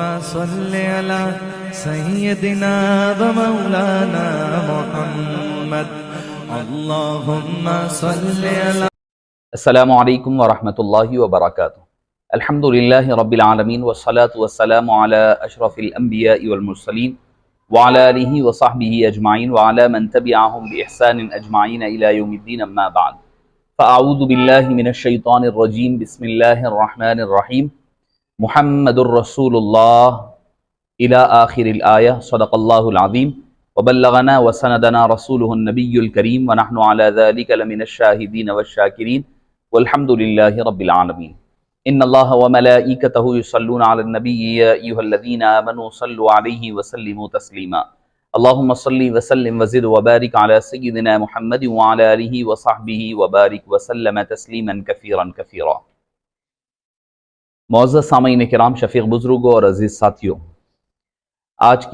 صل على سيدنا ومولانا محمد اللهم صل على السلام علیکم ورحمۃ اللہ وبرکاتہ۔ الحمد للہ رب العالمین والصلاة والسلام علی اشرف الانبیاء والمرسلین وعلی آلہ وصحبہ اجمعین وعلی من تبعہم بإحسان اجمعین الی یوم الدین، اما بعد فاعوذ باللہ من الشیطان الرجیم، بسم اللہ الرحمن الرحیم، محمد الرسول اللہ الی آخر الآیہ، صدق اللہ العظیم وبلغنا وسندنا رسولہ النبی الکریم ونحن علی ذلک لمن الشاہدین والشاکرین والحمد للہ رب العالمین۔ ان اللہ وملائکتہ یصلون علی النبی یا ایھا الذین آمنوا صلوا علیہ وسلموا تسلیما۔ اللہم صل وسلم وزد وبارک علی سیدنا محمد وعلی آلہ وصحبہ وبارک وسلم تسلیما کثیرا کثیرا۔ معزز سامعین کرام، شفیق بزرگوں اور عزیز ساتھیوں، آج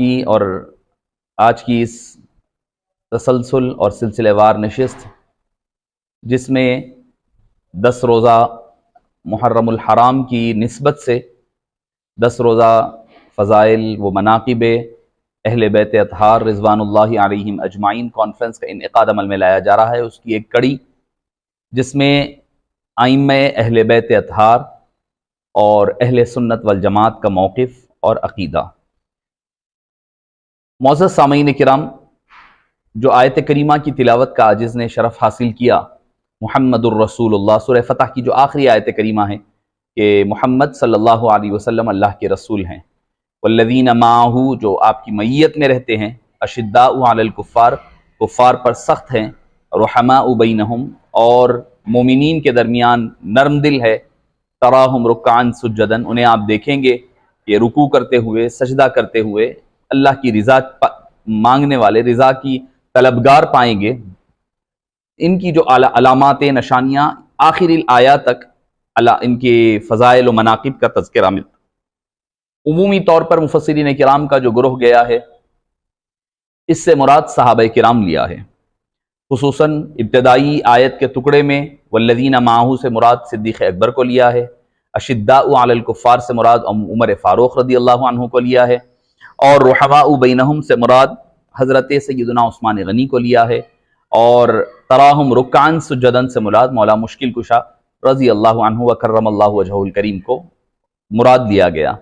کی اس تسلسل اور سلسلہ وار نشست، جس میں 10 روزہ محرم الحرام کی نسبت سے 10 روزہ فضائل و مناقب اہل بیت اطہار رضوان اللہ علیہم اجمعین کانفرنس کا انعقاد عمل میں لایا جا رہا ہے، اس کی ایک کڑی جس میں ائمہ اہل بیت اطہار اور اہل سنت والجماعت کا موقف اور عقیدہ۔ معزز سامعین کرام، جو آیت کریمہ کی تلاوت کا عاجز نے شرف حاصل کیا، محمد الرسول اللہ، سورہ فتح کی جو آخری آیت کریمہ ہے کہ محمد صلی اللہ علیہ وسلم اللہ کے رسول ہیں، والذین معہ، جو آپ کی معیت میں رہتے ہیں، اشداء علی الکفار، کفار پر سخت ہیں، رحماء بینہم، اور مومنین کے درمیان نرم دل ہے، تراہم رکعا سجدا، انہیں آپ دیکھیں گے کہ رکوع کرتے ہوئے، سجدہ کرتے ہوئے اللہ کی رضا مانگنے والے، رضا کی طلبگار پائیں گے۔ ان کی جو علامات نشانیاں آخر الآیات تک ان کے فضائل و مناقب کا تذکرہ ملتا۔ عمومی طور پر مفسرین کرام کا جو گروہ گیا ہے، اس سے مراد صحابہ کرام لیا ہے، خصوصاً ابتدائی آیت کے ٹکڑے میں والذین معہ سے مراد صدیق اکبر کو لیا ہے، اشداء علی الکفار سے مراد عمر فاروق رضی اللہ عنہ کو لیا ہے، اور رحماء بینہم سے مراد حضرت سیدنا عثمان غنی کو لیا ہے، اور تراہم رکعا سجدا سے مراد مولا مشکل کشا رضی اللہ عنہ وکرم اللہ وجہہ الکریم کو مراد لیا گیا۔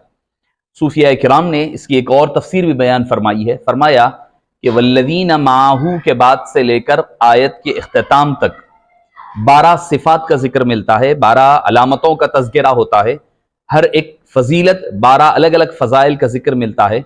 صوفیاء کرام نے اس کی ایک اور تفسیر بھی بیان فرمائی ہے، فرمایا کہ والذین معہ کے بعد سے لے کر آیت کے اختتام تک 12 صفات کا ذکر ملتا ہے، 12 علامتوں کا تذکرہ ہوتا ہے، ہر ایک فضیلت 12 الگ الگ فضائل کا ذکر ملتا ہے۔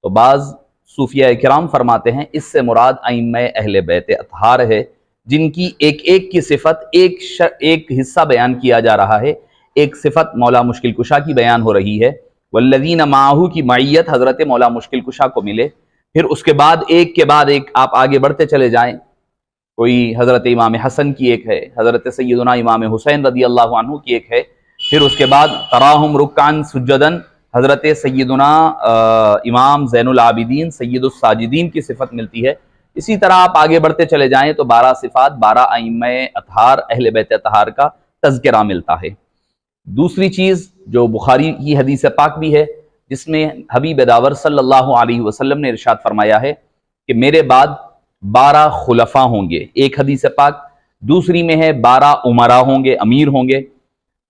تو بعض صوفیاء کرام فرماتے ہیں اس سے مراد ائمہ اہل بیت اطہار ہے، جن کی ایک ایک کی صفت ایک حصہ بیان کیا جا رہا ہے، ایک صفت مولا مشکل کشا کی بیان ہو رہی ہے، والذین معہ کی معیت حضرت مولا مشکل کشا کو ملے، پھر اس کے بعد ایک کے بعد ایک آپ آگے بڑھتے چلے جائیں، کوئی حضرت امام حسن کی ایک ہے، حضرت سیدنا امام حسین رضی اللہ عنہ کی ایک ہے، پھر اس کے بعد تراہم رکعا سجدا حضرت سیدنا امام زین العابدین سید الساجدین کی صفت ملتی ہے۔ اسی طرح آپ آگے بڑھتے چلے جائیں تو 12 صفات 12 ائمہ اطہار اہل بیت اطہار کا تذکرہ ملتا ہے۔ دوسری چیز جو بخاری کی حدیث پاک بھی ہے، جس میں حبیب داور صلی اللہ علیہ وسلم نے ارشاد فرمایا ہے کہ میرے بعد 12 خلفاء ہوں گے، ایک حدیث پاک، دوسری میں ہے 12 امراء ہوں گے، امیر ہوں گے۔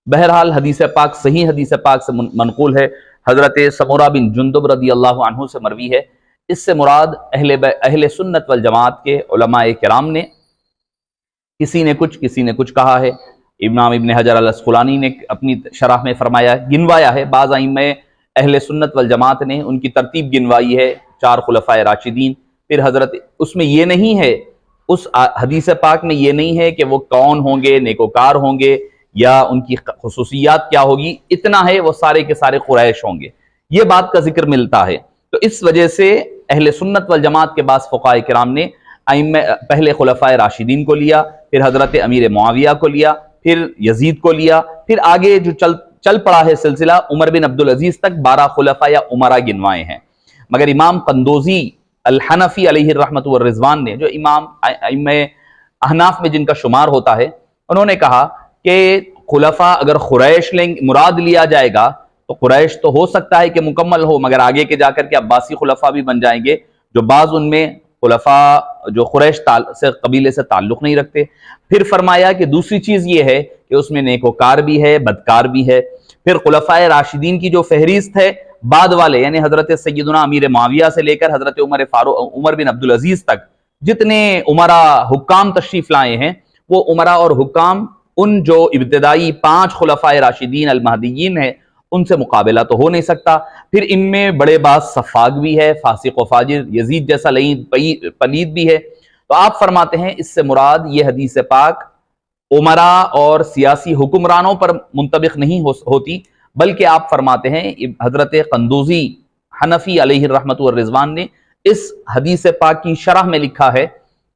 بہرحال حدیث پاک صحیح حدیث پاک سے منقول ہے، حضرت سمورہ بن جندب رضی اللہ عنہ سے مروی ہے۔ اس سے مراد اہل سنت والجماعت کے علماء کرام نے کسی نے کچھ کہا ہے۔ امام ابن حجر الاسقلانی نے اپنی شرح میں فرمایا، گنوایا ہے، بعض ائمہ اہل سنت والجماعت نے ان کی ترتیب گنوائی ہے، 4 خلفاء راشدین، پھر حضرت، اس میں یہ نہیں ہے، اس حدیث پاک میں یہ نہیں ہے کہ وہ کون ہوں گے، نیکوکار ہوں گے یا ان کی خصوصیات کیا ہوگی، اتنا ہے وہ سارے کے سارے قریش ہوں گے، یہ بات کا ذکر ملتا ہے۔ تو اس وجہ سے اہل سنت والجماعت کے بعض فقہاء کرام نے پہلے خلفاء راشدین کو لیا، پھر حضرت امیر معاویہ کو لیا، پھر یزید کو لیا، پھر آگے جو چل پڑا ہے سلسلہ عمر بن عبدالعزیز تک 12 خلفاء یا امراء گنوائے ہیں۔ مگر امام قندوزی الحنفی علیہ الرحمۃ والرضوان نے، جو امام ائمہ احناف میں جن کا شمار ہوتا ہے، انہوں نے کہا کہ خلفاء اگر قریش مراد لیا جائے گا تو قریش تو ہو سکتا ہے کہ مکمل ہو، مگر آگے کے جا کر کے عباسی خلفاء بھی بن جائیں گے جو بعض ان میں خلفاء جو قریش سے قبیلے سے تعلق نہیں رکھتے۔ پھر فرمایا کہ دوسری چیز یہ ہے کہ اس میں نیکوکار بھی ہے، بدکار بھی ہے۔ پھر خلفاء راشدین کی جو فہرست ہے بعد والے، یعنی حضرت سیدنا امیر معاویہ سے لے کر حضرت عمر بن عبدالعزیز تک جتنے عمرہ حکام تشریف لائے ہیں، وہ عمرہ اور حکام ان جو ابتدائی 5 خلفاء راشدین المہدیین ہیں ان سے مقابلہ تو ہو نہیں سکتا۔ پھر ان میں بڑے باز سفاق بھی ہے، فاسق و فاجر، یزید جیسا لعین پلید بھی ہے۔ تو آپ فرماتے ہیں اس سے مراد یہ حدیث پاک عمرہ اور سیاسی حکمرانوں پر منطبق نہیں ہوتی، بلکہ آپ فرماتے ہیں حضرت قندوزی حنفی علیہ الرحمت والرضوان نے اس حدیث پاک کی شرح میں لکھا ہے،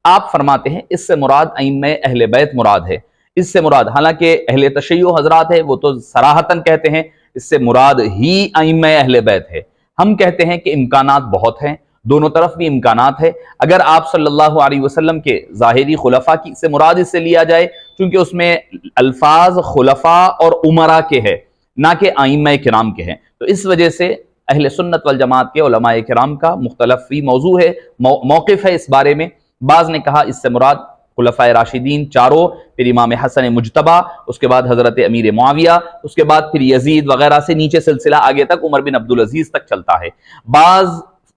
آپ فرماتے ہیں اس سے مراد ائمہ اہل بیت مراد ہے۔ اس سے مراد، حالانکہ اہل تشیع حضرات ہے وہ تو صراحتاً کہتے ہیں اس سے مراد ہی ائمہ اہل بیت ہے۔ ہم کہتے ہیں کہ امکانات بہت ہیں، دونوں طرف بھی امکانات ہے۔ اگر آپ صلی اللہ علیہ وسلم کے ظاہری خلفاء کی سے مراد اس سے لیا جائے، چونکہ اس میں الفاظ خلفاء اور عمرہ کے ہے، نہ کہ ائمہ کرام کے ہیں، تو اس وجہ سے اہل سنت والجماعت کے علماء کرام کا مختلف فی موضوع ہے، موقف ہے اس بارے میں۔ بعض نے کہا اس سے مراد خلفاء راشدین چاروں، پھر امام حسن مجتبی، اس کے بعد حضرت امیر معاویہ، اس کے بعد پھر یزید وغیرہ سے نیچے سلسلہ آگے تک عمر بن عبدالعزیز تک چلتا ہے۔ بعض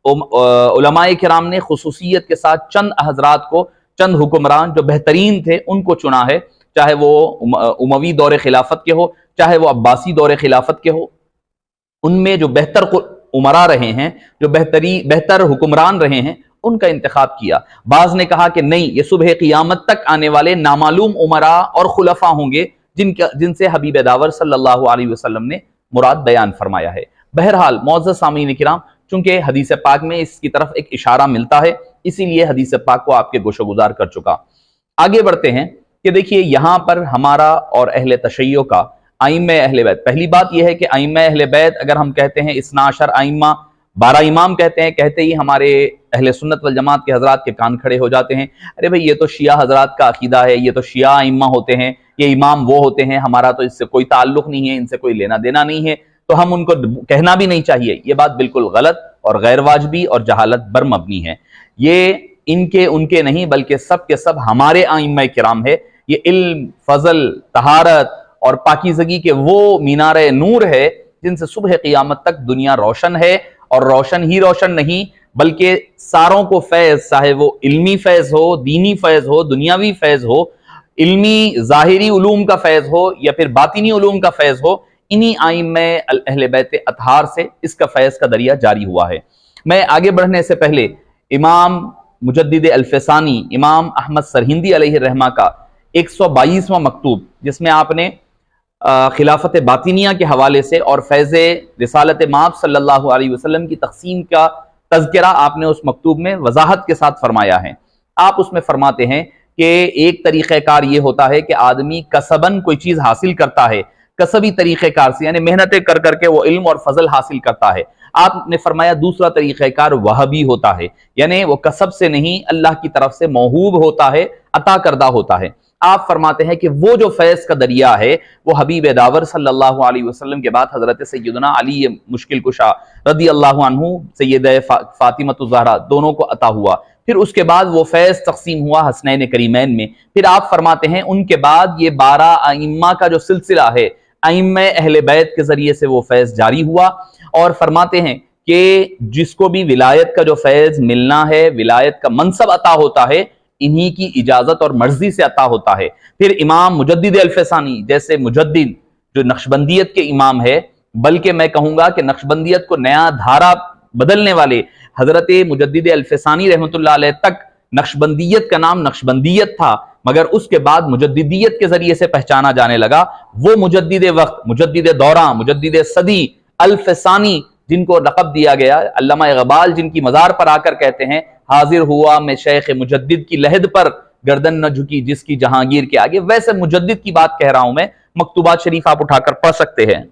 علماء کرام نے خصوصیت کے ساتھ چند حضرات کو، چند حکمران جو بہترین تھے ان کو چنا ہے، چاہے وہ اموی دور خلافت کے ہو، چاہے وہ عباسی دور خلافت کے ہو۔ ان میں جو بہتر عمراء رہے ہیں، جو بہتر حکمران رہے ہیں، ان کا انتخاب کیا۔ بعض نے کہا کہ نہیں، یہ صبح قیامت تک آنے والے نامعلوم عمراء اور خلفاء ہوں گے جن سے حبیب داور صلی اللہ علیہ وسلم نے مراد بیان فرمایا ہے۔ بہرحال معزز سامعین کرام، چونکہ حدیث پاک میں اس کی طرف ایک اشارہ ملتا ہے، اسی لیے حدیث پاک کو آپ کے گوش و گزار کر چکا۔ آگے بڑھتے ہیں کہ دیکھیے یہاں پر ہمارا اور اہل تشیع کا ائمہ اہل بیت، پہلی بات یہ ہے کہ ائمہ اہل بیت اگر ہم کہتے ہیں 12 ائمہ، 12 امام کہتے ہیں، کہتے ہی ہمارے اہل سنت والجماعت کے حضرات کے کان کھڑے ہو جاتے ہیں، ارے بھئی یہ تو شیعہ حضرات کا عقیدہ ہے، یہ تو شیعہ ائمہ ہوتے ہیں، یہ امام وہ ہوتے ہیں، ہمارا تو اس سے کوئی تعلق نہیں ہے، ان سے کوئی لینا دینا نہیں ہے، تو ہم ان کو کہنا بھی نہیں چاہیے۔ یہ بات بالکل غلط اور غیر واجبی اور جہالت بر مبنی ہے۔ یہ ان کے نہیں بلکہ سب کے سب ہمارے ائمہ کرام ہے۔ یہ علم، فضل، طہارت اور پاکیزگی کے وہ مینار نور ہے جن سے صبح قیامت تک دنیا روشن ہے، اور روشن ہی روشن نہیں بلکہ ساروں کو فیض، چاہے وہ علمی فیض ہو، دینی فیض ہو، دنیاوی فیض ہو، علمی ظاہری علوم کا فیض ہو یا پھر باطنی علوم کا فیض ہو، انہی ائمہ اہل بیت اطہار سے اس کا فیض کا دریا جاری ہوا ہے۔ میں آگے بڑھنے سے پہلے امام مجدد الفسانی امام احمد سرہندی علیہ الرحمہ کا 122واں مکتوب، جس میں آپ نے خلافت باطنیہ کے حوالے سے اور فیض رسالت مآب صلی اللہ علیہ وسلم کی تقسیم کا تذکرہ آپ نے اس مکتوب میں وضاحت کے ساتھ فرمایا ہے۔ آپ اس میں فرماتے ہیں کہ ایک طریقہ کار یہ ہوتا ہے کہ آدمی کسباً کوئی چیز حاصل کرتا ہے، کسبی طریقہ کار سے، یعنی محنتیں کر کر کے وہ علم اور فضل حاصل کرتا ہے۔ آپ نے فرمایا دوسرا طریقہ کار وہبی ہوتا ہے، یعنی وہ کسب سے نہیں اللہ کی طرف سے موہوب ہوتا ہے، عطا کردہ ہوتا ہے۔ آپ فرماتے ہیں کہ وہ جو فیض کا دریا ہے وہ حبیب داور صلی اللہ علیہ وسلم کے بعد حضرت سیدنا علی مشکل کشا رضی اللہ عنہ، سیدہ فاطمہ الزہرا دونوں کو عطا ہوا، پھر اس کے بعد وہ فیض تقسیم ہوا حسنین کریمین میں۔ پھر آپ فرماتے ہیں ان کے بعد یہ 12 ائمہ کا جو سلسلہ ہے، ائمہ اہل بیت کے ذریعے سے وہ فیض جاری ہوا، اور فرماتے ہیں کہ جس کو بھی ولایت کا جو فیض ملنا ہے، ولایت کا منصب عطا ہوتا ہے، انہی کی اجازت اور مرضی سے عطا ہوتا ہے۔ پھر امام مجدد الفسانی جیسے مجدد جو نقشبندیت کے امام ہے، بلکہ میں کہوں گا کہ نقشبندیت کو نیا دھارا بدلنے والے حضرت مجدد الفسانی رحمۃ اللہ علیہ تک نقشبندیت کا نام نقشبندیت تھا، مگر اس کے بعد مجددیت کے ذریعے سے پہچانا جانے لگا۔ وہ مجدد وقت، مجدد دوران، مجدد صدی الفسانی جن کو لقب دیا گیا، علامہ اقبال جن کی مزار پر آ کر کہتے ہیں حاضر ہوا میں شیخ مجدد کی لحد پر، گردن نہ جھکی جس کی جہانگیر کے آگے، ویسے مجدد کی بات کہہ رہا ہوں میں۔ مکتوبات شریف آپ اٹھا کر پڑھ سکتے ہیں۔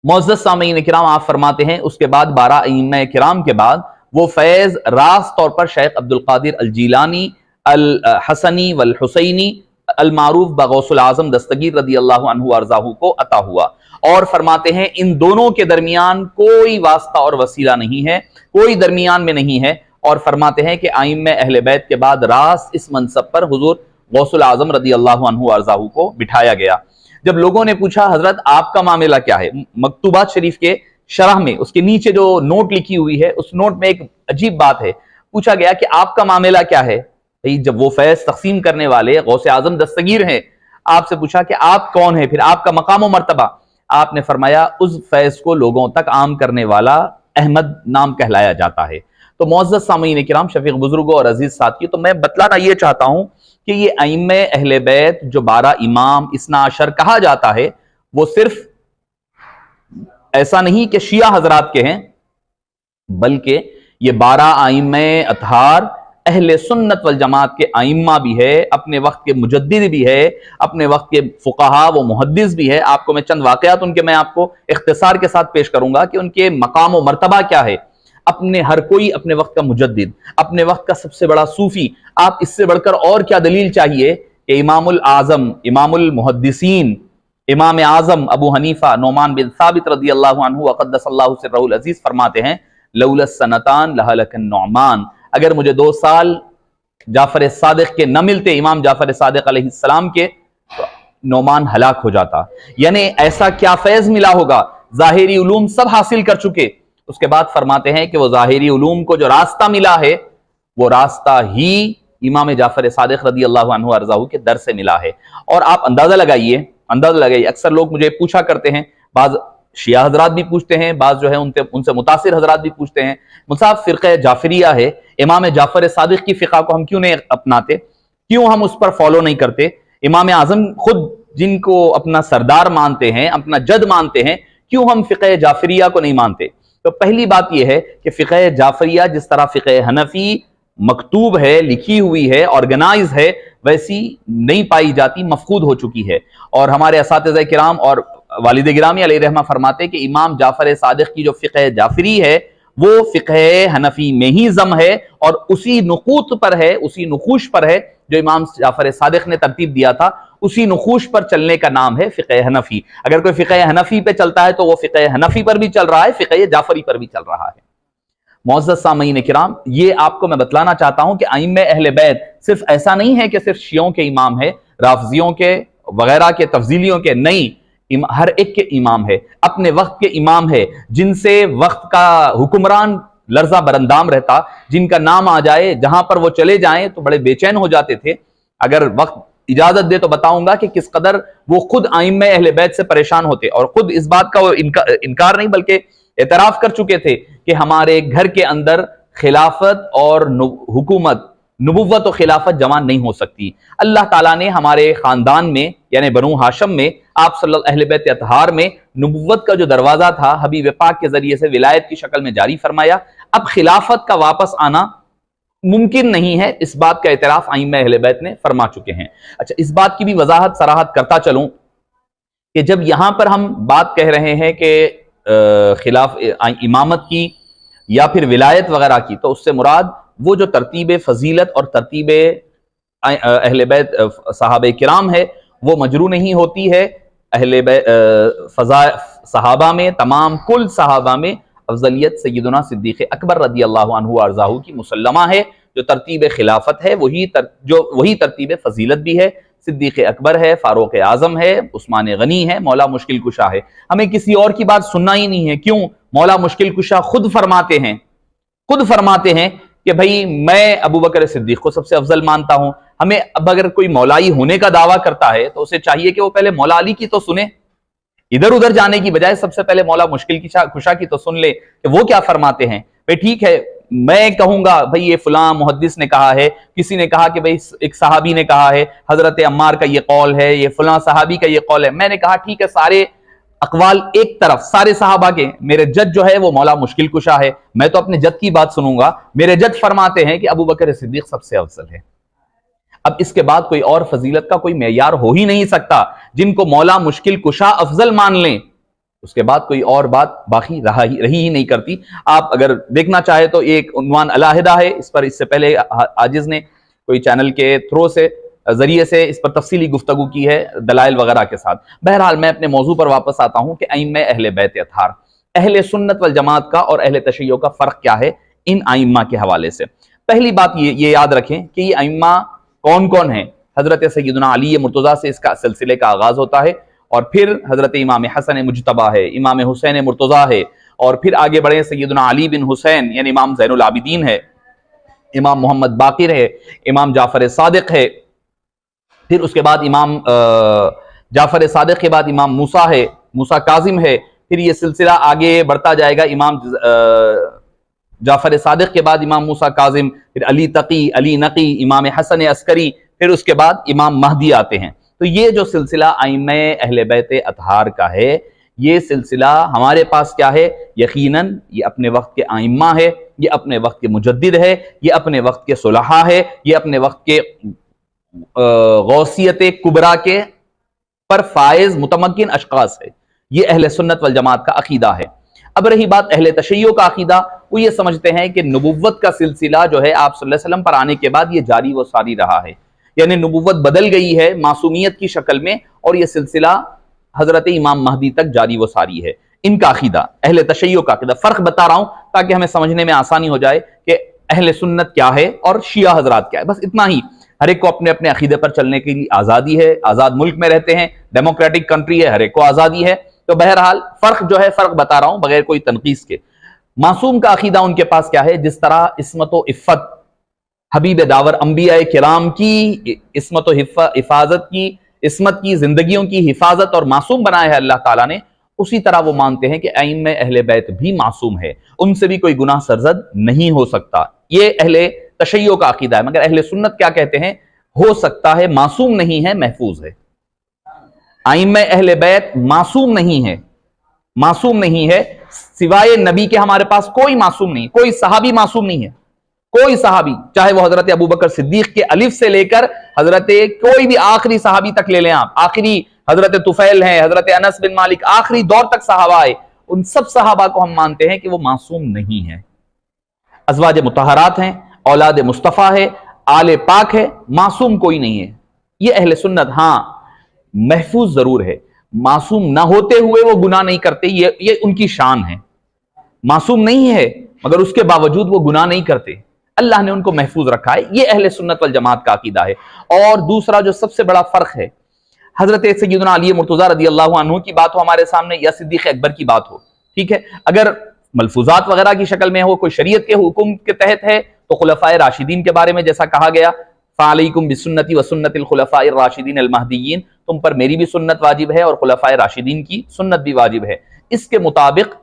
معزز سامعین کرام، آپ فرماتے ہیں اس کے بعد 12 ائمہ کرام کے بعد وہ فیض راست طور پر شیخ عبد القادر الجیلانی الحسنی والحسینی المعروف بغوث العظم دستگیر رضی اللہ عنہ وارضاہ کو عطا ہوا، اور فرماتے ہیں ان دونوں کے درمیان کوئی واسطہ اور وسیلہ نہیں ہے، کوئی درمیان میں نہیں ہے، اور فرماتے ہیں کہ ائمہ اہل بیت کے بعد راست اس منصب پر حضور غوث العظم رضی اللہ عنہ وارضاہ کو بٹھایا گیا۔ جب لوگوں نے پوچھا حضرت آپ کا معاملہ کیا ہے، مکتوبات شریف کے شرح میں اس کے نیچے جو نوٹ لکھی ہوئی ہے اس نوٹ میں ایک عجیب بات ہے، پوچھا گیا کہ آپ کا معاملہ کیا ہے؟ جب وہ فیض تقسیم کرنے والے غوث اعظم دستگیر ہیں، آپ سے پوچھا کہ آپ کون ہیں، پھر آپ کا مقام و مرتبہ، آپ نے فرمایا اس فیض کو لوگوں تک عام کرنے والا احمد نام کہلایا جاتا ہے۔ تو معزز سامعین کرام، شفیق بزرگوں اور عزیز ساتھیوں، تو میں بتلانا یہ چاہتا ہوں کہ یہ ائمہ اہل بیت جو 12 امام اثنا عشر کہا جاتا ہے، وہ صرف ایسا نہیں کہ شیعہ حضرات کے ہیں، بلکہ یہ 12 ائمہ اطہار اہل سنت والجماعت کے ائمہ بھی ہے، اپنے وقت کے مجدد بھی ہے، اپنے وقت کے فقہا و محدث بھی ہے۔ آپ کو میں چند واقعات ان کے میں آپ کو اختصار کے ساتھ پیش کروں گا کہ ان کے مقام و مرتبہ کیا ہے۔ اپنے ہر کوئی اپنے وقت کا مجدد، اپنے وقت کا سب سے بڑا صوفی، آپ اس سے بڑھ کر اور کیا دلیل چاہیے کہ امام الاعظم، امام المحدثین، امام اعظم ابو حنیفہ نعمان بن ثابت رضی اللہ عنہ وقدس اللہ سرہ العزیز فرماتے ہیں لولا السنتان لہلک النعمان، اگر مجھے 2 سال جعفر صادق کے نہ ملتے، امام جعفر صادق علیہ السلام کے، تو نعمان ہلاک ہو جاتا۔ یعنی ایسا کیا فیض ملا ہوگا، ظاہری علوم سب حاصل کر چکے، اس کے بعد فرماتے ہیں کہ وہ ظاہری علوم کو جو راستہ ملا ہے وہ راستہ ہی امام جعفر صادق رضی اللہ عنہ ارضاہ کے در سے ملا ہے۔ اور آپ اندازہ لگائیے، اکثر لوگ مجھے پوچھا کرتے ہیں، بعض شیعہ حضرات بھی پوچھتے ہیں، بعض جو ہے ان سے متاثر حضرات بھی پوچھتے ہیں، مصعب فرقہ جعفریہ ہے، امام جعفر صادق کی فقہ کو ہم کیوں نہیں اپناتے، کیوں ہم اس پر فالو نہیں کرتے؟ امام اعظم خود جن کو اپنا سردار مانتے ہیں، اپنا جد مانتے ہیں، کیوں ہم فقہ جعفریہ کو نہیں مانتے؟ تو پہلی بات یہ ہے کہ فقہ جعفریہ جس طرح فقہ حنفی مکتوب ہے، لکھی ہوئی ہے، آرگنائز ہے، ویسی نہیں پائی جاتی، مفقود ہو چکی ہے۔ اور ہمارے اساتذہ کرام اور والد گرامی علیہ رحمہ فرماتے کہ امام جعفر صادق کی جو فقہ جعفری ہے وہ فقہ حنفی میں ہی ضم ہے، اور اسی نقوط پر ہے، اسی نقوش پر ہے جو امام جعفر صادق نے ترتیب دیا تھا، اسی نقوش پر چلنے کا نام ہے فقہ حنفی۔ اگر کوئی فقہ حنفی پہ چلتا ہے تو وہ فقہ حنفی پر بھی چل رہا ہے، فقہ جعفری پر بھی چل رہا ہے۔ معزز سامعین کرام، یہ آپ کو میں بتلانا چاہتا ہوں کہ ائمہ اہل بیت صرف ایسا نہیں ہے کہ صرف شیعوں کے امام ہے، رافضیوں کے وغیرہ کے، تفضیلیوں کے، نہیں، ہر ایک کے امام ہے، اپنے وقت کے امام ہے، جن سے وقت کا حکمران لرزہ برندام رہتا، جن کا نام آ جائے جہاں پر وہ چلے جائیں تو بڑے بے چین ہو جاتے تھے۔ اگر وقت اجازت دے تو بتاؤں گا کہ کس قدر وہ خود ائمہ اہل بیت سے پریشان ہوتے، اور خود اس بات کا وہ انکار نہیں بلکہ اعتراف کر چکے تھے کہ ہمارے گھر کے اندر خلافت اور حکومت، نبوت و خلافت جمع نہیں ہو سکتی۔ اللہ تعالیٰ نے ہمارے خاندان میں یعنی بنو ہاشم میں، آپ صلی اللہ اہل بیت اطہار میں نبوت کا جو دروازہ تھا حبیب پاک کے ذریعے سے ولایت کی شکل میں جاری فرمایا، اب خلافت کا واپس آنا ممکن نہیں ہے، اس بات کا اعتراف ائمہ اہل بیت نے فرما چکے ہیں۔ اچھا، اس بات کی بھی وضاحت صراحت کرتا چلوں کہ جب یہاں پر ہم بات کہہ رہے ہیں کہ خلاف امامت کی یا پھر ولایت وغیرہ کی، تو اس سے مراد وہ جو ترتیب فضیلت اور ترتیب اہل بیت صحابہ کرام ہے وہ مجروح نہیں ہوتی ہے۔ اہل بیت صحابہ میں، تمام کل صحابہ میں افضلیت سیدنا صدیق اکبر رضی اللہ عنہ وارضاہ کی مسلمہ ہے۔ جو ترتیب خلافت ہے وہی ترتیب فضیلت بھی ہے، صدیق اکبر ہے، فاروق اعظم ہے، عثمان غنی ہے، مولا مشکل کشا ہے۔ ہمیں کسی اور کی بات سننا ہی نہیں ہے، کیوں؟ مولا مشکل کشا خود فرماتے ہیں کہ بھئی میں ابو بکر صدیق کو سب سے افضل مانتا ہوں۔ ہمیں اب اگر کوئی مولائی ہونے کا دعویٰ کرتا ہے تو اسے چاہیے کہ وہ پہلے مولا علی کی تو سنے، ادھر ادھر جانے کی بجائے سب سے پہلے مولا مشکل کشا کی تو سن لے کہ وہ کیا فرماتے ہیں۔ بھئی ٹھیک ہے، میں کہوں گا بھئی یہ فلاں محدث نے کہا ہے، کسی نے کہا کہ بھئی ایک صحابی نے کہا ہے، حضرت عمار کا یہ قول ہے، یہ فلاں صحابی کا یہ قول ہے۔ میں نے کہا ٹھیک ہے، سارے اقوال ایک طرف، سارے صحابہ کے، میرے جد جو ہے وہ مولا مشکل کشا ہے، میں تو اپنے جد کی بات سنوں گا۔ میرے جد فرماتے ہیں کہ ابو بکر صدیق سب سے افضل ہے۔ اب اس کے بعد کوئی اور فضیلت کا کوئی معیار ہو ہی نہیں سکتا۔ جن کو مولا مشکل کشا افضل مان لیں، اس کے بعد کوئی اور بات باقی رہی ہی نہیں کرتی۔ آپ اگر دیکھنا چاہے تو ایک عنوان علیحدہ ہے، اس پر اس سے پہلے عاجز نے کوئی چینل کے تھرو سے ذریعے سے اس پر تفصیلی گفتگو کی ہے دلائل وغیرہ کے ساتھ۔ بہرحال میں اپنے موضوع پر واپس آتا ہوں کہ ائمہ اہل بیت اطہار، اہل سنت والجماعت کا اور اہل تشیع کا فرق کیا ہے ان ائمہ کے حوالے سے۔ پہلی بات یہ یاد رکھیں کہ یہ ائمہ کون کون ہیں۔ حضرت سیدنا علی مرتضیٰ سے اس کا سلسلے کا آغاز ہوتا ہے، اور پھر حضرت امام حسن مجتبیٰ ہے، امام حسین مرتضیٰ ہے، اور پھر آگے بڑھیں سیدنا علی بن حسین یعنی امام زین العابدین ہے، امام محمد باقر ہے، امام جعفر صادق ہے، پھر اس کے بعد امام جعفر صادق کے بعد امام موسیٰ ہے، موسیٰ کاظم ہے، پھر یہ سلسلہ آگے بڑھتا جائے گا، امام جعفر صادق کے بعد امام موسیٰ کاظم، پھر علی تقی، علی نقی، امام حسن عسکری، پھر اس کے بعد امام مہدی آتے ہیں۔ تو یہ جو سلسلہ ائمہ اہل بیت اطہار کا ہے، یہ سلسلہ ہمارے پاس کیا ہے؟ یقیناً یہ اپنے وقت کے ائمہ ہے، یہ اپنے وقت کے مجدد ہے، یہ اپنے وقت کے صلحاء ہے، یہ اپنے وقت کے غوثیت کبریٰ کے پر فائز متمکن اشخاص ہے۔ یہ اہل سنت والجماعت کا عقیدہ ہے۔ اب رہی بات اہل تشیع کا عقیدہ، وہ یہ سمجھتے ہیں کہ نبوت کا سلسلہ جو ہے آپ صلی اللہ علیہ وسلم پر آنے کے بعد یہ جاری و ساری رہا ہے، یعنی نبوت بدل گئی ہے معصومیت کی شکل میں، اور یہ سلسلہ حضرت امام مہدی تک جاری و ساری ہے۔ ان کا عقیدہ، اہل تشیع کا عقیدہ، فرق بتا رہا ہوں تاکہ ہمیں سمجھنے میں آسانی ہو جائے کہ اہل سنت کیا ہے اور شیعہ حضرات کیا ہے، بس اتنا ہی۔ ہر ایک کو اپنے اپنے عقیدے پر چلنے کی آزادی ہے، آزاد ملک میں رہتے ہیں، ڈیموکریٹک کنٹری ہے، ہر ایک کو آزادی ہے۔ تو بہرحال فرق جو ہے، فرق بتا رہا ہوں بغیر کوئی تنقیص کے۔ معصوم کا عقیدہ ان کے پاس کیا ہے؟ جس طرح عصمت و عفت حبیب داور انبیاء کرام کی عصمت و حفاظت کی، عصمت کی، زندگیوں کی حفاظت اور معصوم بنایا ہے اللہ تعالیٰ نے، اسی طرح وہ مانتے ہیں کہ ائمہ اہل بیت بھی معصوم ہے، ان سے بھی کوئی گناہ سرزد نہیں ہو سکتا۔ یہ اہل تشیع کا عقیدہ ہے۔ مگر اہل سنت کیا کہتے ہیں؟ ہو سکتا ہے، معصوم نہیں ہے، محفوظ ہے۔ ائمہ اہل بیت معصوم نہیں ہے، معصوم نہیں ہے، سوائے نبی کے ہمارے پاس کوئی معصوم نہیں، کوئی صحابی معصوم نہیں ہے، کوئی صحابی، چاہے وہ حضرت ابوبکر صدیق کے الف سے لے کر حضرت کوئی بھی آخری صحابی تک لے لیں آپ، آخری حضرت طفیل ہیں، حضرت انس بن مالک، آخری دور تک صحابہ آئے، ان سب صحابہ کو ہم مانتے ہیں کہ وہ معصوم نہیں ہیں، ازواج مطہرات ہیں، اولاد مصطفیٰ ہے، آل پاک ہے، معصوم کوئی نہیں ہے۔ یہ اہل سنت، ہاں محفوظ ضرور ہے، معصوم نہ ہوتے ہوئے وہ گناہ نہیں کرتے، یہ ان کی شان ہے۔ معصوم نہیں ہے مگر اس کے باوجود وہ گناہ نہیں کرتے، اللہ نے ان کو محفوظ رکھا ہے۔ یہ اہل سنت والجماعت کا عقیدہ ہے۔ اور دوسرا جو سب سے بڑا فرق ہے، حضرت سیدنا علی مرتضیٰ رضی اللہ عنہ کی بات ہو ہمارے سامنے یا صدیق اکبر کی بات ہو، ٹھیک ہے، اگر ملفوظات وغیرہ کی شکل میں ہو، کوئی شریعت کے حکم کے تحت ہے، تو خلفائے راشدین کے بارے میں جیسا کہا گیا، فَعَلَيْكُمْ بِسُنَّتِي وَسُنَّتِ الْخُلَفَاءِ الرَّاشِدِينَ الْمَهْدِيِّينَ، تم پر میری بھی سنت واجب ہے اور خلفائے راشدین کی سنت بھی واجب ہے۔ اس کے مطابق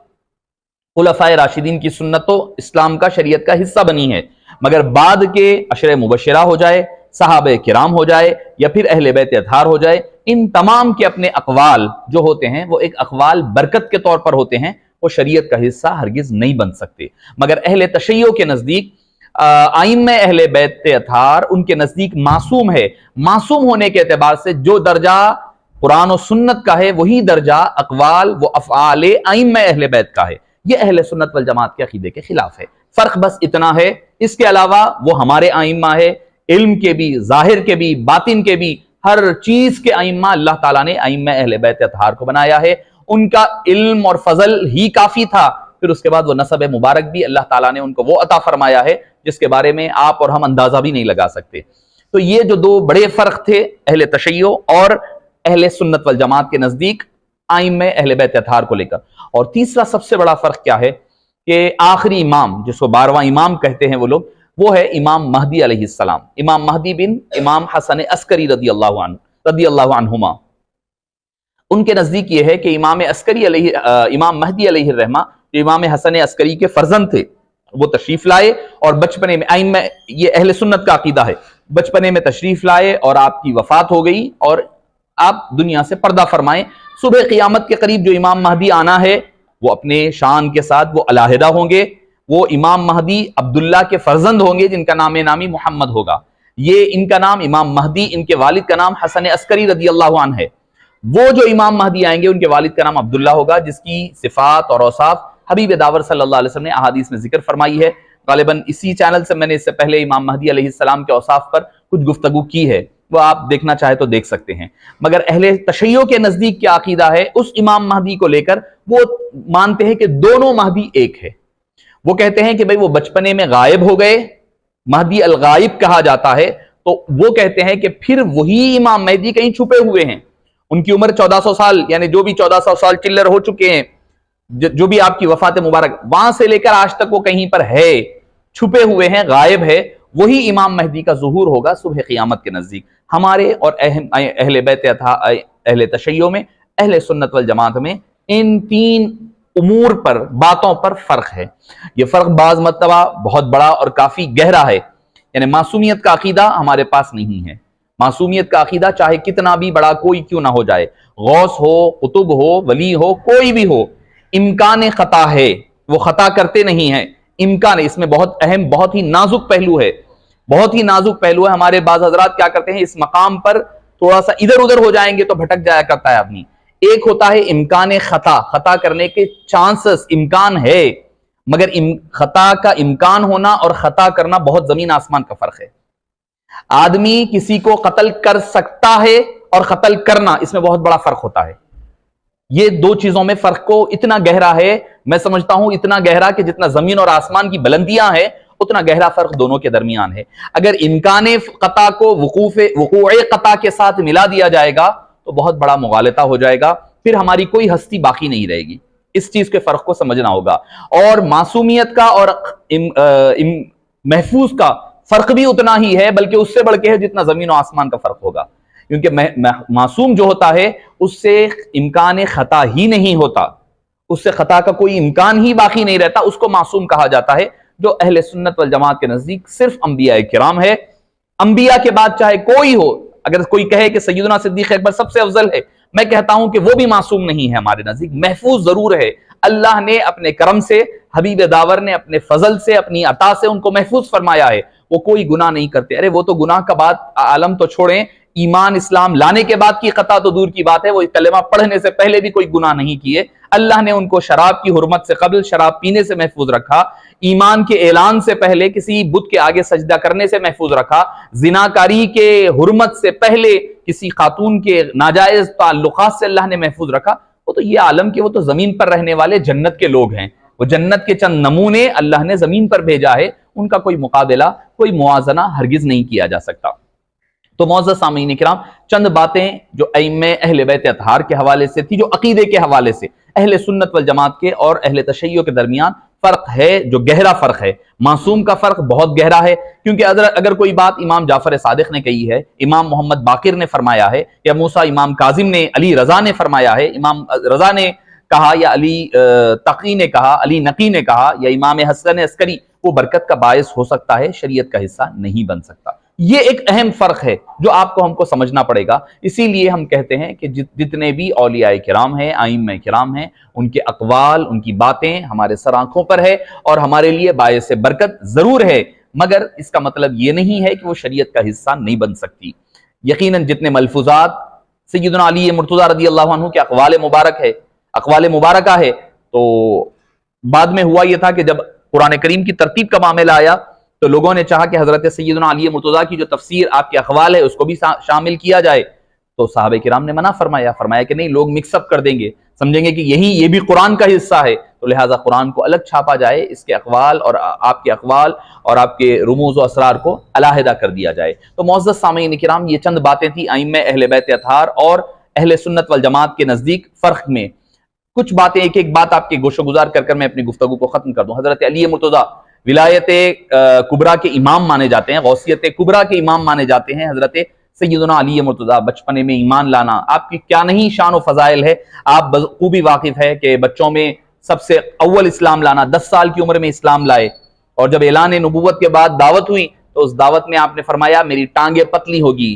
خلفائے راشدین کی سنت تو اسلام کا، شریعت کا حصہ بنی ہے، مگر بعد کے عشرہ مبشرہ ہو جائے، صحابہ کرام ہو جائے، یا پھر اہل بیت اطہار ہو جائے، ان تمام کے اپنے اقوال جو ہوتے ہیں وہ ایک اقوال برکت کے طور پر ہوتے ہیں، وہ شریعت کا حصہ ہرگز نہیں بن سکتے۔ مگر اہل تشیع کے نزدیک ائمہ اہل بیت اطہار ان کے نزدیک معصوم ہے۔ معصوم ہونے کے اعتبار سے جو درجہ قرآن و سنت کا ہے، وہی درجہ اقوال و افعال ائمہ اہل بیت کا ہے۔ یہ اہل سنت والجماعت کے عقیدے کے خلاف ہے۔ فرق بس اتنا ہے، اس کے علاوہ وہ ہمارے ائمہ ہے، علم کے بھی، ظاہر کے بھی، باطن کے بھی، ہر چیز کے ائمہ اللہ تعالیٰ نے ائمہ اہل بیت اطہار کو بنایا ہے۔ ان کا علم اور فضل ہی کافی تھا، پھر اس کے بعد وہ نسب مبارک بھی اللہ تعالیٰ نے ان کو وہ عطا فرمایا ہے جس کے بارے میں آپ اور ہم اندازہ بھی نہیں لگا سکتے۔ تو یہ جو دو بڑے فرق تھے اہل تشیع اور اہل سنت والجماعت کے نزدیک ائمہ اہل بیت اطہار کو لے کر۔ اور تیسرا سب سے بڑا فرق کیا ہے کہ آخری امام، جس کو 12واں امام کہتے ہیں وہ لوگ، وہ ہے امام مہدی علیہ السلام، امام مہدی بن امام حسن عسکری رضی اللہ عنہما۔ ان کے نزدیک یہ ہے کہ امام مہدی علیہ الرحمہ جو امام حسن عسکری کے فرزند تھے، وہ تشریف لائے اور بچپنے میں، یہ اہل سنت کا عقیدہ ہے، بچپنے میں تشریف لائے اور آپ کی وفات ہو گئی اور آپ دنیا سے پردہ فرمائیں۔ صبح قیامت کے قریب جو امام مہدی آنا ہے وہ اپنے شان کے ساتھ وہ علیحدہ ہوں گے، وہ امام مہدی عبداللہ کے فرزند ہوں گے جن کا نام نامی محمد ہوگا۔ یہ ان کا نام امام مہدی، ان کے والد کا نام حسن عسکری رضی اللہ عنہ ہے۔ وہ جو امام مہدی آئیں گے ان کے والد کا نام عبداللہ ہوگا، جس کی صفات اور اوصاف حبیب داور صلی اللہ علیہ وسلم نے احادیث میں ذکر فرمائی ہے۔ غالباً اسی چینل سے میں نے اس سے پہلے امام مہدی علیہ السلام کے اوصاف پر کچھ گفتگو کی ہے، وہ آپ دیکھنا چاہے تو دیکھ سکتے ہیں. مگر اہل تشیع کے نزدیک کیا عقیدہ ہے اس امام مہدی کو لے کر؟ وہ مانتے ہیں کہ دونوں مہدی ایک ہے. وہ کہتے ہیں کہ بھئی وہ بچپنے میں غائب ہو گئے، مہدی الغائب کہا جاتا ہے، تو وہ کہتے ہیں کہ پھر وہی امام مہدی کہیں چھپے ہوئے ہیں. ان کی عمر 1400 سال، یعنی جو بھی 1400 سال چلر ہو چکے ہیں، جو بھی آپ کی وفات مبارک وہاں سے لے کر آج تک وہ کہیں پر ہے، چھپے ہوئے ہیں، غائب ہے. وہی امام مہدی کا ظہور ہوگا صبح قیامت کے نزدیک. ہمارے اور اہل بیت اہل تشیع میں، اہل سنت والجماعت میں ان تین امور پر، باتوں پر فرق ہے. یہ فرق بعض مرتبہ بہت بڑا اور کافی گہرا ہے. یعنی معصومیت کا عقیدہ ہمارے پاس نہیں ہے. معصومیت کا عقیدہ چاہے کتنا بھی بڑا کوئی کیوں نہ ہو جائے، غوث ہو، قطب ہو، ولی ہو، کوئی بھی ہو، امکان خطا ہے، وہ خطا کرتے نہیں ہیں. امکان، اس میں بہت اہم، بہت ہی نازک پہلو ہے، بہت ہی نازک پہلو ہے. ہمارے بعض حضرات کیا کرتے ہیں، اس مقام پر تھوڑا سا ادھر ادھر ہو جائیں گے تو بھٹک جایا کرتا ہے آدمی. ایک ہوتا ہے امکان خطا، خطا کرنے کے چانسز، امکان ہے، مگر خطا کا امکان ہونا اور خطا کرنا بہت زمین آسمان کا فرق ہے. آدمی کسی کو قتل کر سکتا ہے اور قتل کرنا، اس میں بہت بڑا فرق ہوتا ہے. یہ دو چیزوں میں فرق کو اتنا گہرا ہے، میں سمجھتا ہوں اتنا گہرا کہ جتنا زمین اور آسمان کی بلندیاں ہیں اتنا گہرا فرق دونوں کے درمیان ہے. اگر امکان قطع کو وقوع قطع کے ساتھ ملا دیا جائے گا تو بہت بڑا مغالطہ ہو جائے گا، پھر ہماری کوئی ہستی باقی نہیں رہے گی. اس چیز کے فرق کو سمجھنا ہوگا. اور معصومیت کا اور محفوظ کا فرق بھی اتنا ہی ہے، بلکہ اس سے بڑھ کے ہے جتنا زمین و آسمان کا فرق ہوگا. کیونکہ معصوم جو ہوتا ہے اس سے امکان خطا ہی نہیں ہوتا، اس سے خطا کا کوئی امکان ہی باقی نہیں رہتا، اس کو معصوم کہا جاتا ہے. جو اہل سنت والجماعت کے نزدیک صرف انبیاء کرام ہے. انبیاء کے بعد چاہے کوئی ہو، اگر کوئی کہے کہ سیدنا صدیق اکبر سب سے افضل ہے، میں کہتا ہوں کہ وہ بھی معصوم نہیں ہے. ہمارے نزدیک محفوظ ضرور ہے. اللہ نے اپنے کرم سے، حبیب داور نے اپنے فضل سے، اپنی عطا سے ان کو محفوظ فرمایا ہے. وہ کوئی گناہ نہیں کرتے. ارے وہ تو گناہ کا بات عالم تو چھوڑیں، ایمان اسلام لانے کے بعد کی خطا تو دور کی بات ہے. وہ کلمہ پڑھنے سے پہلے بھی کوئی گناہ نہیں کیے. اللہ نے ان کو شراب کی حرمت سے قبل شراب پینے سے محفوظ رکھا، ایمان کے اعلان سے پہلے کسی بت کے آگے سجدہ کرنے سے محفوظ رکھا، زناکاری کے حرمت سے پہلے کسی خاتون کے ناجائز تعلقات سے اللہ نے محفوظ رکھا. وہ تو یہ عالم کے، وہ تو زمین پر رہنے والے جنت کے لوگ ہیں. وہ جنت کے چند نمونے اللہ نے زمین پر بھیجا ہے، ان کا کوئی مقابلہ، کوئی موازنہ ہرگز نہیں کیا جا سکتا. تو معزز سامعین کرام، چند باتیں جو ائمہ اہل بیت اطہار کے حوالے سے تھی، جو عقیدے کے حوالے سے اہل سنت والجماعت کے اور اہل تشیع کے درمیان فرق ہے، جو گہرا فرق ہے. معصوم کا فرق بہت گہرا ہے، کیونکہ اگر کوئی بات امام جعفر صادق نے کہی ہے، امام محمد باقر نے فرمایا ہے، یا موسیٰ امام کاظم نے، علی رضا نے فرمایا ہے، امام رضا نے کہا، یا علی تقی نے کہا، علی نقی نے کہا، یا امام حسن عسکری، وہ برکت کا باعث ہو سکتا ہے، شریعت کا حصہ نہیں بن سکتا. یہ ایک اہم فرق ہے جو آپ کو ہم کو سمجھنا پڑے گا. اسی لیے ہم کہتے ہیں کہ جتنے بھی اولیاء کرام ہیں، ائمہ کرام ہیں، ان کے اقوال، ان کی باتیں ہمارے سر آنکھوں پر ہے اور ہمارے لیے باعث برکت ضرور ہے، مگر اس کا مطلب یہ نہیں ہے کہ وہ شریعت کا حصہ نہیں بن سکتی. یقیناً جتنے ملفوظات سیدنا علی مرتضیٰ رضی اللہ عنہ کے اقوال مبارکہ ہے، تو بعد میں ہوا یہ تھا کہ جب قرآن کریم کی ترتیب کا معاملہ آیا تو لوگوں نے چاہا کہ حضرت سیدنا علی مرتضیٰ کی جو تفسیر آپ کے اقوال ہے اس کو بھی شامل کیا جائے. تو صحابہ کرام نے منع فرمایا کہ نہیں، لوگ مکس اپ کر دیں گے، سمجھیں گے کہ یہ بھی قرآن کا حصہ ہے، تو لہٰذا قرآن کو الگ چھاپا جائے، اس کے اقوال اور آپ کے اقوال اور آپ کے رموز و اسرار کو علیحدہ کر دیا جائے. تو معزز سامعین کرام، یہ چند باتیں تھیں ائمہ اہل بیت اطہار اور اہل سنت والجماعت کے نزدیک فرق میں. کچھ باتیں، ایک بات آپ کے گوشہ گزار کر میں اپنی گفتگو کو ختم کر دوں. حضرت علی مرتضیٰ ولایت کبریٰ کے امام مانے جاتے ہیں، غوثیت کبریٰ کے امام مانے جاتے ہیں. حضرت سیدنا علی مرتضیٰ بچپنے میں ایمان لانا، آپ کی کیا نہیں شان و فضائل ہے. آپ بخوبی واقف ہے کہ بچوں میں سب سے اول اسلام لانا، 10 سال کی عمر میں اسلام لائے، اور جب اعلان نبوت کے بعد دعوت ہوئی تو اس دعوت میں آپ نے فرمایا میری ٹانگیں پتلی ہوگی،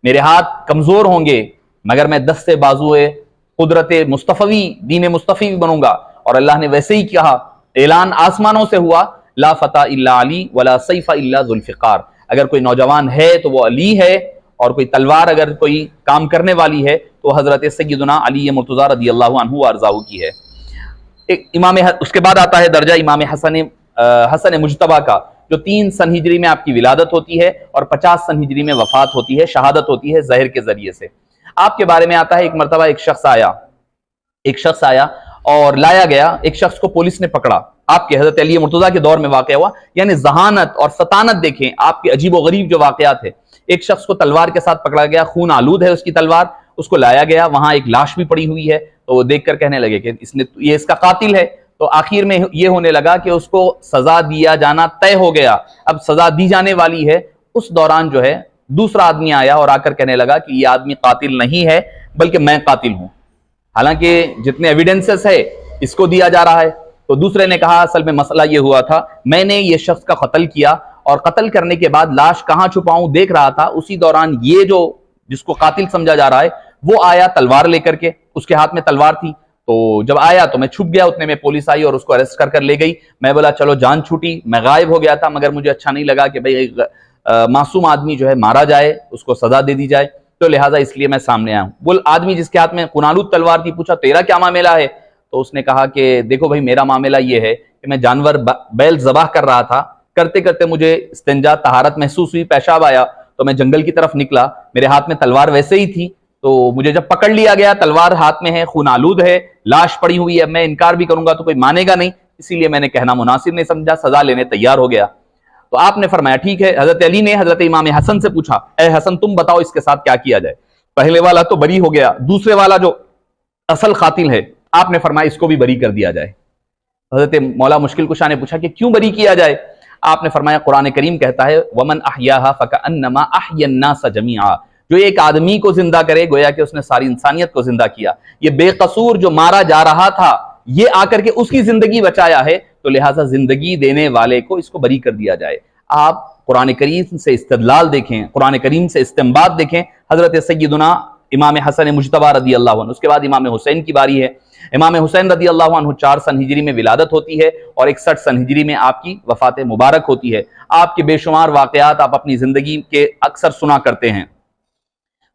میرے ہاتھ کمزور ہوں گے، مگر میں دستے بازوئے قدرت مصطفی، دین مصطفی بنوں گا. اور اللہ نے ویسے ہی کہا، اعلان آسمانوں سے ہوا، لا فتح الا علی ولا سیف الا ذوالفقار. اگر کوئی نوجوان ہے تو وہ علی ہے، اور کوئی تلوار اگر کوئی کام کرنے والی ہے تو حضرت سیدنا علی مرتضیٰ رضی اللہ عنہ وارضاہ کی ہے. ایک امام، اس کے بعد آتا ہے درجہ امام حسن مجتبیٰ کا، جو 3 سن ہجری میں آپ کی ولادت ہوتی ہے اور 50 سن ہجری میں وفات ہوتی ہے، شہادت ہوتی ہے زہر کے ذریعے سے۔ آپ کے بارے میں آتا ہے ایک مرتبہ ایک شخص آیا اور لایا گیا، ایک شخص کو پولیس نے پکڑا، آپ کے حضرت علی مرتضیٰ کے دور میں واقع ہوا، یعنی ذہانت اور سطانت دیکھیں آپ کے عجیب و غریب جو واقعات ہیں۔ ایک شخص کو تلوار کے ساتھ پکڑا گیا، خون آلود ہے اس کی تلوار، اس کو لایا گیا، وہاں ایک لاش بھی پڑی ہوئی ہے، تو وہ دیکھ کر کہنے لگے کہ یہ اس کا قاتل ہے۔ تو آخر میں یہ ہونے لگا کہ اس کو سزا دیا جانا طے ہو گیا، اب سزا دی جانے والی ہے۔ اس دوران جو ہے دوسرا آدمی آیا اور آ کر کہنے لگا کہ یہ آدمی قاتل نہیں ہے بلکہ میں قاتل ہوں، حالانکہ جتنے ایویڈنسز ہے اس کو دیا جا رہا ہے۔ تو دوسرے نے کہا اصل میں مسئلہ یہ ہوا تھا، میں نے یہ شخص کا قتل کیا اور قتل کرنے کے بعد لاش کہاں چھپاؤں دیکھ رہا تھا، اسی دوران یہ جو جس کو قاتل سمجھا جا رہا ہے وہ آیا تلوار لے کر کے، اس کے ہاتھ میں تلوار تھی، تو جب آیا تو میں چھپ گیا، اتنے میں پولیس آئی اور اس کو اریسٹ کر لے گئی۔ میں بولا چلو جان چھوٹی، میں غائب ہو گیا تھا، مگر مجھے اچھا نہیں لگا کہ بھئی معصوم آدمی جو ہے مارا جائے، اس کو سزا دے دی جائے، تو لہٰذا اس لیے میں سامنے آیا ہوں۔ وہ آدمی جس کے ہاتھ میں خونالود تلوار تھی پوچھا تیرا کیا معاملہ ہے؟ تو اس نے کہا کہ دیکھو بھائی میرا معاملہ یہ ہے کہ میں جانور بیل ذبح کر رہا تھا، کرتے کرتے مجھے استنجا طہارت محسوس ہوئی، پیشاب آیا تو میں جنگل کی طرف نکلا، میرے ہاتھ میں تلوار ویسے ہی تھی، تو مجھے جب پکڑ لیا گیا، تلوار ہاتھ میں ہے، خون آلود ہے، لاش پڑی ہوئی ہے، میں انکار بھی کروں گا تو کوئی مانے گا نہیں، اسی لیے میں نے کہنا مناسب نہیں سمجھا، سزا لینے تیار ہو گیا۔ تو آپ نے فرمایا ٹھیک ہے۔ حضرت علی نے حضرت امام حسن سے پوچھا اے حسن تم بتاؤ اس کے ساتھ کیا کیا جائے؟ پہلے والا تو بری ہو گیا، دوسرے والا جو اصل قاتل ہے آپ نے فرمایا اس کو بھی بری کر دیا جائے۔ حضرت مولا مشکل کشا نے پوچھا کہ کیوں بری کیا جائے؟ آپ نے فرمایا قرآن کریم کہتا ہے وَمَنْ أَحْيَاهَا فَكَأَنَّمَا أَحْيَا النَّاسَ جَمِيعًا، جو ایک آدمی کو زندہ کرے گویا کہ اس نے ساری انسانیت کو زندہ کیا۔ یہ بے قصور جو مارا جا رہا تھا یہ آ کر کے اس کی زندگی بچایا ہے، تو لہٰذا زندگی دینے والے کو اس کو بری کر دیا جائے۔ آپ قرآن کریم سے استدلال دیکھیں، قرآن کریم سے استنباط دیکھیں۔ حضرت سیدنا امام حسن مجتبی رضی اللہ عنہ، اس کے بعد امام حسین کی باری ہے۔ امام حسین رضی اللہ عنہ 4 سن ہجری میں ولادت ہوتی ہے اور 61 سن ہجری میں آپ کی وفات مبارک ہوتی ہے۔ آپ کے بے شمار واقعات آپ اپنی زندگی کے اکثر سنا کرتے ہیں۔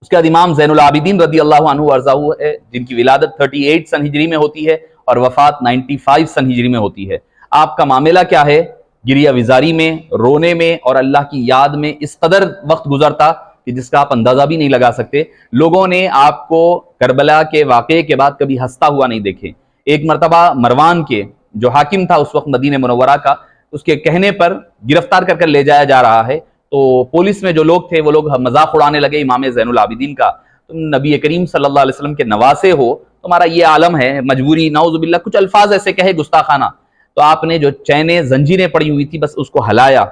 اس کے بعد امام زین العابدین رضی اللہ عنہ ارضاہ ہے، جن کی ولادت 38 سن ہجری میں ہوتی ہے اور وفات 95 سن ہجری میں ہوتی ہے۔ آپ کا معاملہ کیا ہے؟ گریہ وزاری میں، رونے میں اور اللہ کی یاد میں اس قدر وقت گزرتا کہ جس کا آپ اندازہ بھی نہیں لگا سکتے۔ لوگوں نے آپ کو کربلا کے واقعے کے بعد کبھی ہنستا ہوا نہیں دیکھے۔ ایک مرتبہ مروان کے جو حاکم تھا اس وقت مدینہ منورہ کا، اس کے کہنے پر گرفتار کر لے جایا جا رہا ہے، تو پولیس میں جو لوگ تھے وہ لوگ مذاق اڑانے لگے امام زین العابدین کا، تم نبی کریم صلی اللہ علیہ وسلم کے نواسے ہو، تمہارا یہ عالم ہے، مجبوری نعوذ باللہ، کچھ الفاظ ایسے کہے گستاخانہ۔ تو آپ نے جو چینیں زنجیریں پڑی ہوئی تھی بس اس کو ہلایا،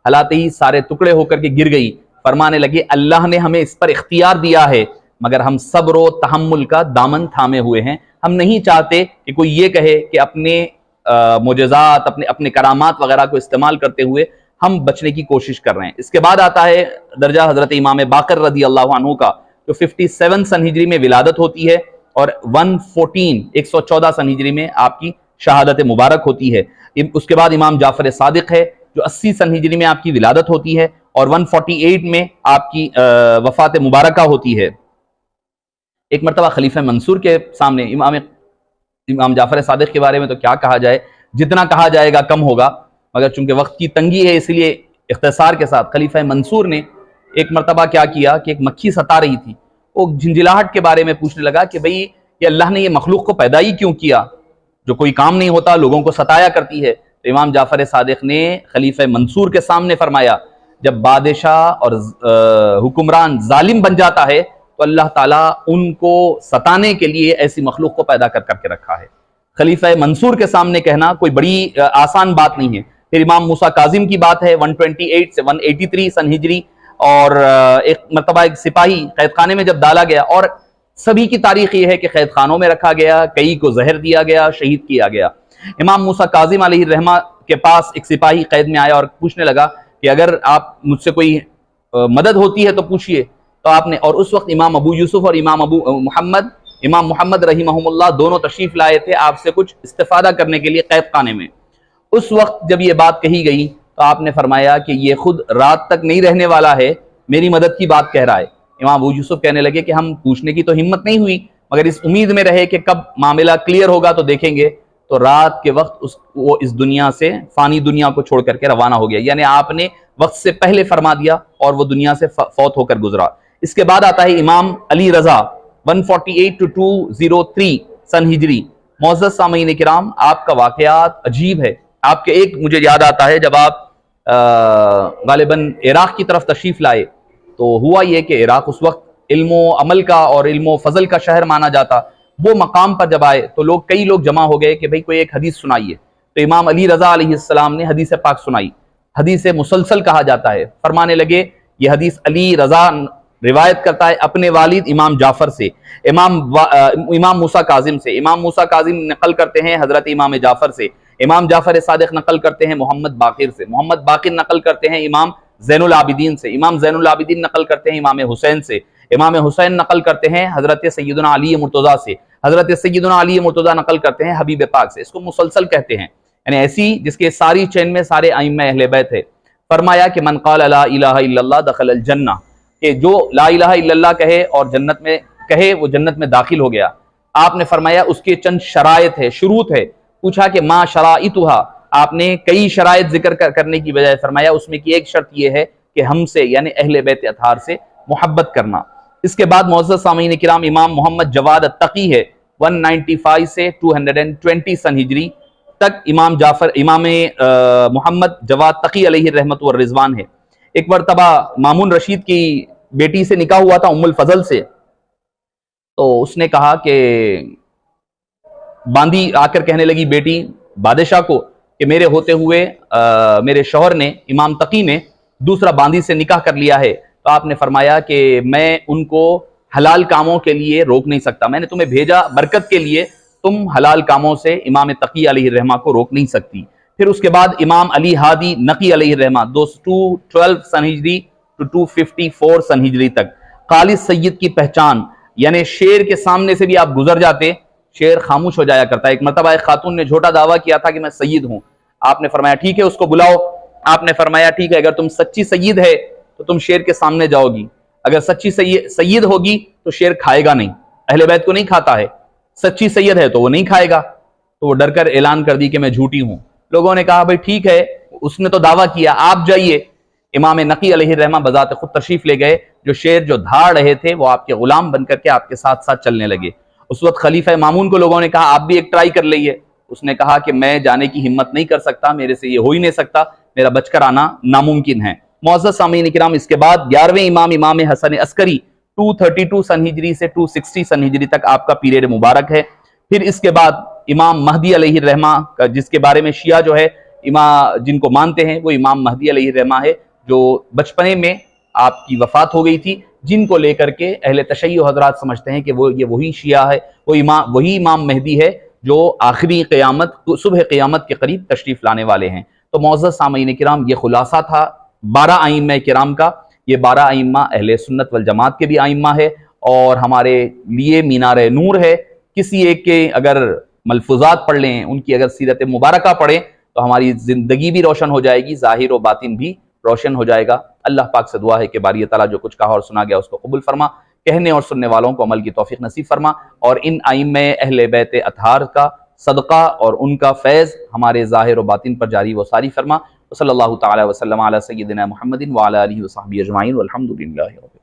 ہلاتے ہی سارے ٹکڑے ہو کر کے گر گئی، فرمانے لگے اللہ نے ہمیں اس پر اختیار دیا ہے مگر ہم صبر و تحمل کا دامن تھامے ہوئے ہیں، ہم نہیں چاہتے کہ کوئی یہ کہے کہ اپنے معجزات اپنے کرامات وغیرہ کو استعمال کرتے ہوئے ہم بچنے کی کوشش کر رہے ہیں۔ اس کے بعد آتا ہے درجہ حضرت امام باقر رضی اللہ عنہ کا، جو 57 سن ہجری میں ولادت ہوتی ہے اور 114 سن ہجری میں آپ کی شہادت مبارک ہوتی ہے۔ اس کے بعد امام جعفر صادق ہے جو 80 سن ہجری میں آپ کی ولادت ہوتی ہے اور 148 میں آپ کی وفات مبارکہ ہوتی ہے۔ ایک مرتبہ خلیفہ منصور کے سامنے امام جعفر صادق کے بارے میں تو کیا کہا جائے، جتنا کہا جائے گا کم ہوگا، مگر چونکہ وقت کی تنگی ہے اس لیے اختصار کے ساتھ خلیفہ منصور نے ایک مرتبہ کیا کیا کہ ایک مکھی ستا رہی تھی، وہ جھنجھلاہٹ کے بارے میں پوچھنے لگا کہ بھئی یہ اللہ نے یہ مخلوق کو پیدا ہی کیوں کیا جو کوئی کام نہیں ہوتا، لوگوں کو ستایا کرتی ہے۔ تو امام جعفر صادق نے خلیفہ منصور کے سامنے فرمایا جب بادشاہ اور حکمران ظالم بن جاتا ہے تو اللہ تعالیٰ ان کو ستانے کے لیے ایسی مخلوق کو پیدا کر کے رکھا ہے۔ خلیفہ منصور کے سامنے کہنا کوئی بڑی آسان بات نہیں ہے۔ پھر امام موسیٰ کاظم کی بات ہے 128 سے 183 سن ہجری، اور ایک مرتبہ ایک سپاہی قید خانے میں جب ڈالا گیا، اور سبھی کی تاریخ یہ ہے کہ قید خانوں میں رکھا گیا، کئی کو زہر دیا گیا، شہید کیا گیا۔ امام موسیٰ کاظم علیہ الرحمہ کے پاس ایک سپاہی قید میں آیا اور پوچھنے لگا کہ اگر آپ مجھ سے کوئی مدد ہوتی ہے تو پوچھئے۔ تو آپ نے، اور اس وقت امام ابو یوسف اور امام محمد رحمہم اللہ دونوں تشریف لائے تھے آپ سے کچھ استفادہ کرنے کے لیے قید خانے میں۔ اس وقت جب یہ بات کہی گئی تو آپ نے فرمایا کہ یہ خود رات تک نہیں رہنے والا ہے، میری مدد کی بات کہہ رہا ہے۔ امام ابو یوسف کہنے لگے کہ ہم پوچھنے کی تو ہمت نہیں ہوئی مگر اس امید میں رہے کہ کب معاملہ کلیئر ہوگا تو دیکھیں گے۔ تو رات کے وقت وہ اس دنیا سے فانی دنیا کو چھوڑ کر کے روانہ ہو گیا، یعنی آپ نے وقت سے پہلے فرما دیا اور وہ دنیا سے فوت ہو کر گزرا۔ اس کے بعد آتا ہے امام علی رضا 148 to 203 سن ہجری۔ معزز سامعین کرام، آپ کا واقعات عجیب ہے۔ آپ کے ایک مجھے یاد آتا ہے جب آپ غالباً عراق کی طرف تشریف لائے تو ہوا یہ کہ عراق اس وقت علم و عمل کا اور علم و فضل کا شہر مانا جاتا۔ وہ مقام پر جب آئے تو کئی لوگ جمع ہو گئے کہ بھئی کوئی ایک حدیث سنائیے، تو امام علی رضا علیہ السلام نے حدیث پاک سنائی۔ حدیث مسلسل کہا جاتا ہے۔ فرمانے لگے یہ حدیث علی رضا روایت کرتا ہے اپنے والد امام جعفر سے، امام موسیٰ کاظم سے، امام موسیٰ کاظم نقل کرتے ہیں حضرت امام جعفر سے، امام جعفر صادق نقل کرتے ہیں محمد باقر سے، محمد باقر نقل کرتے ہیں امام زین العابدین سے، امام زین العابدین نقل کرتے ہیں امام حسین سے، امام حسین نقل کرتے ہیں حضرت سیدنا علی مرتضیٰ سے، حضرت سیدنا علی مرتضیٰ نقل کرتے ہیں حبیب پاک سے۔ اس کو مسلسل کہتے ہیں، یعنی ایسی جس کے ساری چین میں سارے ائمہ اہل بیت ہے۔ فرمایا کہ من قال لا الہ الا اللہ دخل الجنہ، کہ جو لا الہ الا اللہ کہے اور جنت میں کہے وہ جنت میں داخل ہو گیا۔ آپ نے فرمایا اس کے چند شرائط ہے، شروط ہے۔ پوچھا کہ ما شرائطها، آپ نے کئی شرائط ذکر کرنے کی بجائے فرمایا اس میں کی ایک شرط یہ ہے کہ ہم سے یعنی اہل بیت اطہار سے محبت کرنا۔ اس کے بعد معزز سامعین کرام امام محمد جواد التقی ہے 195 سے 220 سن ہجری تک امام محمد جواد تقی علیہ الرحمت والرضوان ہے۔ ایک مرتبہ مامون رشید کی بیٹی سے نکاح ہوا تھا ام الفضل سے، تو اس نے کہا کہ باندی آ کر کہنے لگی بیٹی بادشاہ کو کہ میرے ہوتے ہوئے میرے شوہر نے امام تقی نے دوسرا باندی سے نکاح کر لیا ہے، تو آپ نے فرمایا کہ میں ان کو حلال کاموں کے لیے روک نہیں سکتا، میں نے تمہیں بھیجا برکت کے لیے، تم حلال کاموں سے امام تقی علیہ الرحمہ کو روک نہیں سکتی۔ پھر اس کے بعد امام علی ہادی نقی علیہ الرحمہ 212 سن ہجری to 254 سن ہجری تک۔ خالص سید کی پہچان، یعنی شیر کے سامنے سے بھی آپ گزر جاتے شیر خاموش ہو جایا کرتا ہے۔ ایک مرتبہ ایک خاتون نے جھوٹا دعویٰ کیا تھا کہ میں سید ہوں، آپ نے فرمایا ٹھیک ہے اس کو بلاؤ۔ آپ نے فرمایا ٹھیک ہے اگر تم سچی سید ہے تو تم شیر کے سامنے جاؤ گی، اگر سچی سید ہوگی تو شیر کھائے گا نہیں، اہل بیت کو نہیں کھاتا ہے، سچی سید ہے تو وہ نہیں کھائے گا۔ تو وہ ڈر کر اعلان کر دی کہ میں جھوٹی ہوں۔ لوگوں نے کہا بھائی ٹھیک ہے اس نے تو دعویٰ کیا، آپ جائیے۔ امام نقی علیہ الرحمہ بذات خود تشریف لے گئے، جو شیر جو دھاڑ رہے تھے وہ آپ کے غلام بن کر کے آپ کے ساتھ ساتھ چلنے لگے۔ اس وقت خلیفہ مامون کو لوگوں نے کہا آپ بھی ایک ٹرائی کر لئیے، اس نے کہا کہ میں جانے کی ہمت نہیں کر سکتا، میرے سے یہ ہو ہی نہیں سکتا، میرا بچ کر آنا ناممکن ہے۔ معزز سامعین کرام، اس کے بعد 11ویں امام حسن عسکری 232 سن ہجری سے 260 سن ہجری تک آپ کا پیریڈ مبارک ہے۔ پھر اس کے بعد امام مہدی علیہ الرحمہ جس کے بارے میں شیعہ جو ہے جن کو مانتے ہیں وہ امام مہدی علیہ الرحمہ ہے، جو بچپنے میں آپ کی وفات ہو گئی تھی، جن کو لے کر کے اہل تشیع حضرات سمجھتے ہیں کہ یہ وہی شیعہ ہے، وہی امام مہدی ہے جو آخری قیامت صبح قیامت کے قریب تشریف لانے والے ہیں۔ تو معزز سامعین کرام، یہ خلاصہ تھا 12 ائمہ کرام کا۔ یہ 12 ائمہ اہل سنت والجماعت کے بھی ائمہ ہے اور ہمارے لیے مینار نور ہے۔ کسی ایک کے اگر ملفوظات پڑھ لیں، ان کی اگر سیرت مبارکہ پڑھیں تو ہماری زندگی بھی روشن ہو جائے گی، ظاہر و باطن بھی روشن ہو جائے گا۔ اللہ پاک سے دعا ہے کہ باری تعالیٰ جو کچھ کہا اور سنا گیا اس کو قبول فرما، کہنے اور سننے والوں کو عمل کی توفیق نصیب فرما، اور ان ائمہ اہل بیت اطہار کا صدقہ اور ان کا فیض ہمارے ظاہر و باطن پر جاری و ساری فرما۔ صلی اللہ تعالی وسلم علی سیدنا محمد وعلی آلہ وصحبہ اجمعین والحمد للہ رب العالمین۔